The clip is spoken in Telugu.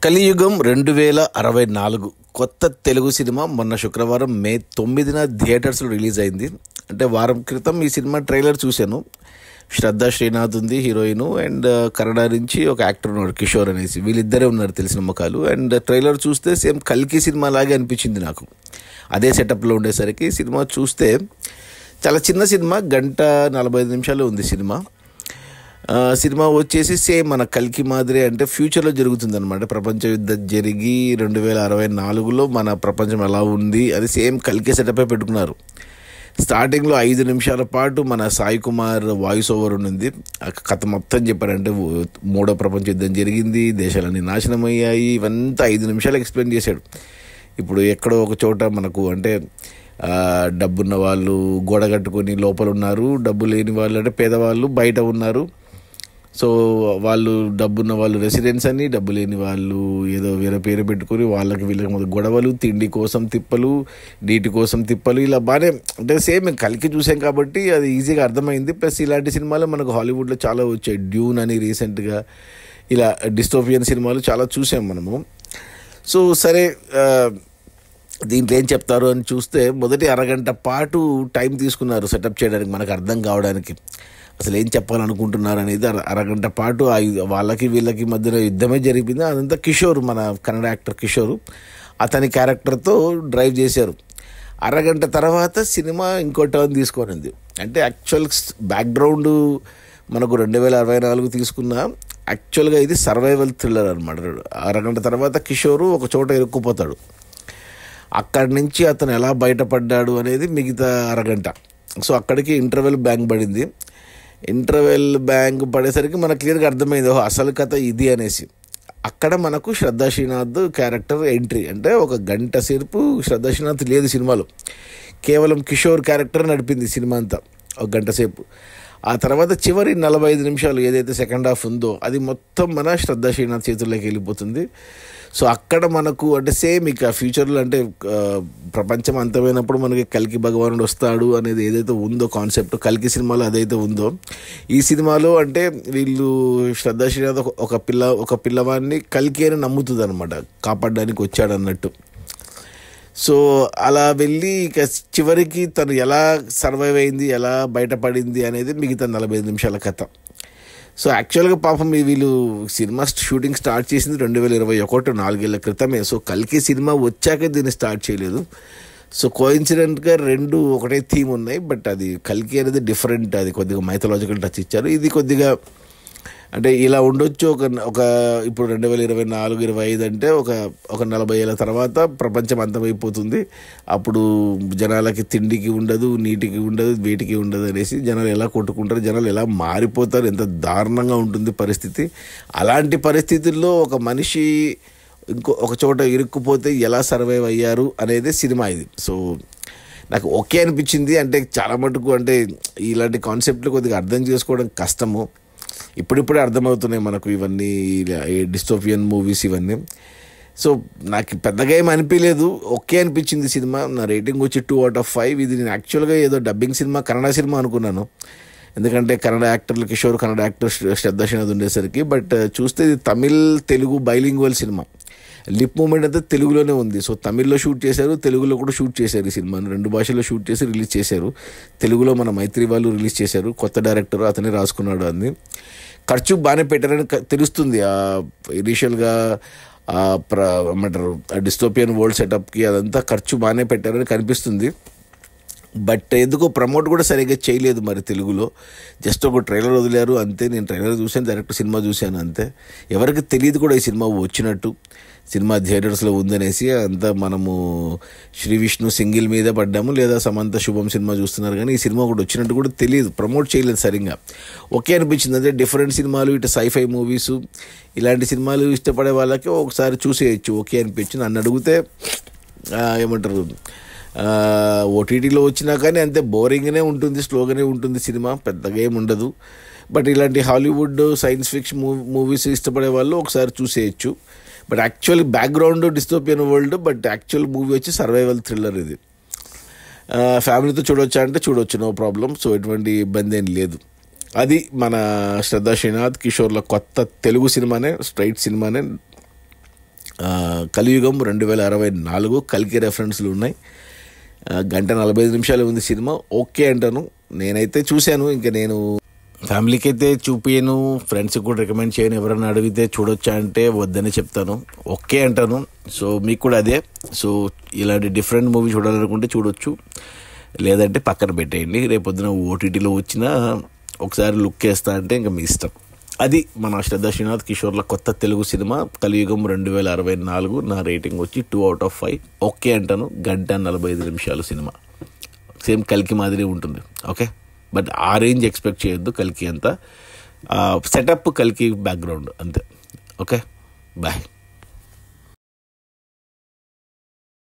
కలియుగం 2064 కొత్త తెలుగు సినిమా మొన్న శుక్రవారం మే 9న థియేటర్స్లో రిలీజ్ అయింది. అంటే వారం క్రితం ఈ సినిమా ట్రైలర్ చూశాను. శ్రద్ధా శ్రీనాథ్ ఉంది హీరోయిన్, అండ్ కన్నడ నుంచి ఒక యాక్టర్ ఉన్నాడు కిషోర్ అనేసి, వీళ్ళిద్దరే ఉన్నారు తెలిసిన ముఖాలు. అండ్ ట్రైలర్ చూస్తే సేమ్ కల్కి సినిమా లాగే అనిపించింది నాకు. అదే సెటప్లో ఉండేసరికి సినిమా చూస్తే చాలా చిన్న సినిమా, 1:45 ఉంది సినిమా. సినిమా వచ్చేసి సేమ్ మన కల్కి మాదిరే, అంటే ఫ్యూచర్లో జరుగుతుంది అనమాట. ప్రపంచ యుద్ధం జరిగి 2064లో మన ప్రపంచం ఎలా ఉంది అది సేమ్ కల్కి సెటపే పెట్టుకున్నారు. స్టార్టింగ్లో 5 నిమిషాల పాటు మన సాయి కుమార్ వాయిస్ ఓవర్ ఉంది. కథ మొత్తం చెప్పారంటే మూడో ప్రపంచ యుద్ధం జరిగింది, దేశాలన్నీ నాశనం అయ్యాయి, ఇవంతా 5 నిమిషాలు ఎక్స్ప్లెయిన్ చేశాడు. ఇప్పుడు ఎక్కడో ఒక చోట మనకు అంటే డబ్బున్న వాళ్ళు గోడ కట్టుకొని లోపల ఉన్నారు, డబ్బు లేని వాళ్ళు అంటే పేదవాళ్ళు బయట ఉన్నారు. సో వాళ్ళు డబ్బున్న వాళ్ళు రెసిడెన్స్ అని, డబ్బు లేని వాళ్ళు ఏదో వేరే పేరు పెట్టుకొని వాళ్ళకి వీళ్ళకి మొదలు గొడవలు, తిండి కోసం తిప్పలు, నీటి కోసం తిప్పలు, ఇలా బాగానే అంటే సేమ్ కలికి చూసాం కాబట్టి అది ఈజీగా అర్థమైంది. ప్లస్ ఇలాంటి సినిమాలు మనకు హాలీవుడ్లో చాలా వచ్చాయి. డ్యూన్ అని రీసెంట్గా ఇలా డిస్టోపియన్ సినిమాలు చాలా చూసాం మనము. సో సరే, దీంట్లో ఏం చెప్తారు అని చూస్తే మొదటి అరగంట పాటు టైం తీసుకున్నారు సెటప్ చేయడానికి, మనకు అర్థం కావడానికి అసలు ఏం చెప్పాలనుకుంటున్నారు అనేది. అరగంట పాటు వాళ్ళకి వీళ్ళకి మధ్యలో యుద్ధమే జరిగింది. అదంతా కిషోర్, మన కన్నడ యాక్టర్ కిషోర్, అతని క్యారెక్టర్తో డ్రైవ్ చేశారు. అరగంట తర్వాత సినిమా ఇంకో టర్న్ తీసుకొనింది. అంటే యాక్చువల్ బ్యాక్గ్రౌండ్ మనకు 2064 తీసుకున్న యాక్చువల్గా ఇది సర్వైవల్ థ్రిల్లర్ అనమాట. అరగంట తర్వాత కిషోరు ఒక చోట ఇరుక్కుపోతాడు. అక్కడి నుంచి అతను ఎలా బయటపడ్డాడు అనేది మిగతా అరగంట. సో అక్కడికి ఇంటర్వెల్ బ్యాంక్ పడింది. ఇంటర్వెల్ బ్యాంక్ పడేసరికి మనకు క్లియర్గా అర్థమైంది అసలు కథ ఇది అనేసి. అక్కడ మనకు శ్రద్ధా శ్రీనాథ్ క్యారెక్టర్ ఎంట్రీ. అంటే ఒక గంట సేపు శ్రద్ధా శ్రీనాథ్ లేదు సినిమాలో, కేవలం కిషోర్ క్యారెక్టర్ నడిపింది సినిమా అంతా ఒక గంట సేపు. ఆ తర్వాత చివరి 45 నిమిషాలు ఏదైతే సెకండ్ హాఫ్ ఉందో అది మొత్తం మన శ్రద్ధా శ్రీనాథ్ చేతుల్లోకి వెళ్ళిపోతుంది. సో అక్కడ మనకు అంటే సేమ్ ఇక ఫ్యూచర్లో అంటే ప్రపంచం అంతమైనప్పుడు మనకి కల్కి భగవానుడు వస్తాడు అనేది ఏదైతే ఉందో కాన్సెప్ట్ కల్కి సినిమాలో అదైతే ఉందో, ఈ సినిమాలో అంటే వీళ్ళు శ్రద్ధా శ్రీనాథ్ ఒక పిల్లవాడిని కల్కి అని నమ్ముతుంది అనమాట, కాపాడడానికి వచ్చాడు అన్నట్టు. సో అలా వెళ్ళి ఇక చివరికి తను ఎలా సర్వైవ్ అయింది, ఎలా బయటపడింది అనేది మిగతా 45 నిమిషాల కథ. సో యాక్చువల్గా పాపం వీళ్ళు సినిమా షూటింగ్ స్టార్ట్ చేసింది 2021, 4 ఏళ్ల క్రితమే. సో కల్కి సినిమా వచ్చాక దీన్ని స్టార్ట్ చేయలేదు. సో కోఇన్సిడెంట్గా రెండు ఒకటే థీమ్ ఉన్నాయి, బట్ అది కల్కి అనేది డిఫరెంట్, అది కొద్దిగా మైథలాజికల్ టచ్ ఇచ్చారు. ఇది కొద్దిగా అంటే ఇలా ఉండొచ్చు. ఒక ఇప్పుడు 2024, 25 అంటే ఒక 40 ఏళ్ళ తర్వాత ప్రపంచం అంతమైపోతుంది. అప్పుడు జనాలకి తిండికి ఉండదు, నీటికి ఉండదు, వేటికి ఉండదు అనేసి జనాలు ఎలా కొట్టుకుంటారు, జనాలు ఎలా మారిపోతారు, ఎంత దారుణంగా ఉంటుంది పరిస్థితి. అలాంటి పరిస్థితుల్లో ఒక మనిషి ఒక చోట ఇరుక్కుపోతే ఎలా సర్వైవ్ అయ్యారు అనేది సినిమా ఇది. సో నాకు ఓకే అనిపించింది. అంటే చాలా మటుకు అంటే ఇలాంటి కాన్సెప్ట్లు కొద్దిగా అర్థం చేసుకోవడం కష్టము. ఇప్పుడిప్పుడే అర్థమవుతున్నాయి మనకు ఇవన్నీ డిస్టోపియన్ మూవీస్ ఇవన్నీ. సో నాకు పెద్దగా ఏం అనిపించలేదు, ఓకే అనిపించింది సినిమా. నా రేటింగ్ వచ్చి 2/5. ఇది నేను యాక్చువల్గా ఏదో డబ్బింగ్ సినిమా, కన్నడ సినిమా అనుకున్నాను, ఎందుకంటే కన్నడ యాక్టర్లు కిషోర్, కన్నడ యాక్టర్ శ్రద్ధా శ్రీనాథ్ ఉండేసరికి. బట్ చూస్తే ఇది Tamil Telugu bilingual cinema. Lip movement అంతా తెలుగులోనే ఉంది. సో తమిళ్లో షూట్ చేశారు, తెలుగులో కూడా షూట్ చేశారు. ఈ సినిమాను 2 భాషల్లో షూట్ చేసి రిలీజ్ చేశారు. తెలుగులో మన మైత్రి వాళ్ళు రిలీజ్ చేశారు, కొత్త డైరెక్టర్ అతనే రాసుకున్నాడు. అని ఖర్చు బాగానే పెట్టారని తెలుస్తుంది. ఇనీషియల్గా ఏమంటారు డిస్టోపియన్ వరల్డ్ సెటప్కి అదంతా ఖర్చు బాగానే పెట్టారని కనిపిస్తుంది. బట్ ఎందుకో ప్రమోట్ కూడా సరిగ్గా చేయలేదు మరి తెలుగులో. జస్ట్ ఒక ట్రైలర్ వదిలేరు అంతే. నేను ట్రైలర్ చూశాను, డైరెక్ట్ సినిమా చూశాను అంతే. ఎవరికి తెలియదు కూడా ఈ సినిమా వచ్చినట్టు, సినిమా థియేటర్స్లో ఉందనేసి. అంతా మనము శ్రీ విష్ణు సింగిల్ మీద పడ్డాము, లేదా సమంత శుభం సినిమా చూస్తున్నారు, కానీ ఈ సినిమా ఒకటి వచ్చినట్టు కూడా తెలియదు, ప్రమోట్ చేయలేదు సరిగ్గా. ఓకే అనిపించింది. అంటే డిఫరెంట్ సినిమాలు, ఇటు సైఫై మూవీసు, ఇలాంటి సినిమాలు ఇష్టపడే వాళ్ళకి ఒకసారి చూసేయచ్చు, ఓకే అనిపించింది. నన్ను అడిగితే ఏమంటారు ఓటీటీలో వచ్చినా కానీ అంతే బోరింగ్గానే ఉంటుంది, స్లోగానే ఉంటుంది సినిమా, పెద్దగా ఏమి ఉండదు. బట్ ఇలాంటి హాలీవుడ్ సైన్స్ ఫిక్షన్ మూవీస్ ఇష్టపడే వాళ్ళు ఒకసారి చూసేయచ్చు. But actual background dystopian world, but actual movie వచ్చి సర్వైవల్ థ్రిల్లర్. ఇది ఫ్యామిలీతో చూడొచ్చా అంటే చూడొచ్చు, నో ప్రాబ్లం. సో ఎటువంటి ఇబ్బంది ఏం లేదు. అది మన శ్రద్ధా శ్రీనాథ్ కిషోర్ల కొత్త తెలుగు సినిమానే, స్ట్రైట్ సినిమానే. కలియుగం 2064 కల్కి రెఫరెన్స్లు ఉన్నాయి. 1:45 ఉంది సినిమా. ఓకే అంటాను. నేనైతే చూశాను. ఇంకా నేను ఫ్యామిలీకి అయితే చూపించను, ఫ్రెండ్స్కి కూడా రికమెండ్ చేయను. ఎవరైనా అడిగితే చూడొచ్చా అంటే వద్దని చెప్తాను, ఓకే అంటాను. సో మీకు కూడా అదే. సో ఇలాంటి డిఫరెంట్ మూవీ చూడాలనుకుంటే చూడొచ్చు, లేదంటే పక్కన పెట్టేయండి. రేపొద్దున ఓటీటీలో వచ్చినా ఒకసారి లుక్ వేస్తా అంటే ఇంకా మీ ఇష్టం. అది మన శ్రద్ధా శ్రీనాథ్ కిషోర్ల కొత్త తెలుగు సినిమా కలియుగం 2064. నా రేటింగ్ వచ్చి 2/5. ఓకే అంటాను. 1:45 సినిమా. సేమ్ కల్కి మాదిరి ఉంటుంది. ఓకే, బట్ ఆ రేంజ్ ఎక్స్పెక్ట్ చేయొద్దు. కల్కి అంతా సెటప్, కల్కి బ్యాక్గ్రౌండ్ అంతే. Okay, bye.